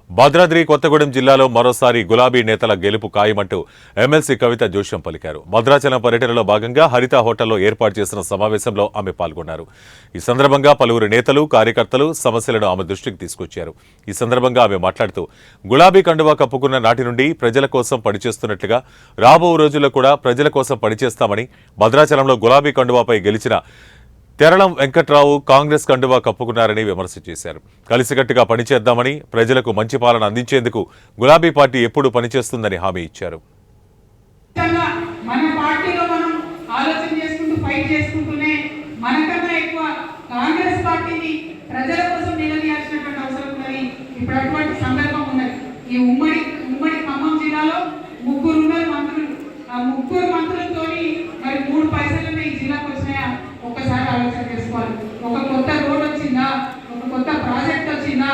భద్రాద్రి కొత్తగూడెం జిల్లాలో మరోసారి గులాబీ నేతల గెలుపు ఖాయమంటూ ఎమ్మెల్సీ కవిత జోష్యం పలికారు. భద్రాచలం పర్యటనలో భాగంగా హరిత హోటల్లో ఏర్పాటు చేసిన సమావేశంలో ఆమె పాల్గొన్నారు. ఈ సందర్భంగా పలువురు నేతలు, కార్యకర్తలు సమస్యలను ఆమె దృష్టికి తీసుకొచ్చారు. ఈ సందర్భంగా ఆమె మాట్లాడుతూ గులాబీ కండువా కప్పుకున్న నాటి నుండి ప్రజల కోసం పనిచేస్తున్నట్లుగా రాబో రోజుల్లో కూడా ప్రజల కోసం పనిచేస్తామని, భద్రాచలంలో గులాబీ కండువాపై గెలిచిన తెరళం వెంకట్రావు కాంగ్రెస్ కండువా కప్పుకున్నారని విమర్శ చేశారు. కలిసికట్టుగా పనిచేద్దామని, ప్రజలకు మంచి పాలన అందించేందుకు గులాబీ పార్టీ ఎప్పుడూ పనిచేస్తుందని హామీ ఇచ్చారు. ముగ్గురు మంత్రులతో మరి 3 పైసలు ఈ జిల్లాకు వచ్చినాయా ఒక్కసారి ఆలోచన చేసుకోవాలి. ఒక కొత్త రోడ్ వచ్చిందా, ఒక కొత్త ప్రాజెక్ట్ వచ్చిందా,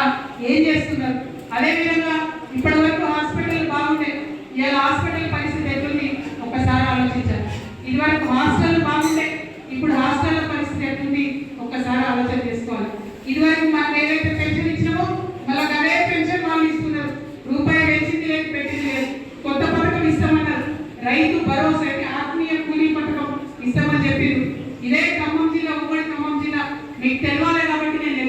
ఏం చేస్తున్నారు? అదేవిధంగా ఇప్పటి వరకు హాస్పిటల్ బాగుండే, ఇవాళ హాస్పిటల్ పరిస్థితి ఎట్లుంది ఒక్కసారి ఆలోచించాలి. ఇదివరకు హాస్టల్ బాగుండే, ఇప్పుడు హాస్టల్ పరిస్థితి ఎట్లుంది ఒక్కసారి ఆలోచన చేసుకోవాలి. ఇదివరకు మనం ఏదైతే పెన్షన్ ఇచ్చినామో మళ్ళీ అదే పెన్షన్ వాళ్ళు ఇస్తున్నారు. రూపాయి పెంచింది లేదు, పెట్టింది లేదు. కొత్త పథకం ఇస్తామన్నారు, రైతు భరోసా ఆత్మీయ కూలీ పథకం ఇస్తామని చెప్పింది. ఇదే ఖమ్మం జిల్లా, ఉమ్మడి ఖమ్మం జిల్లా మీకు తెలవాలి కాబట్టి నేను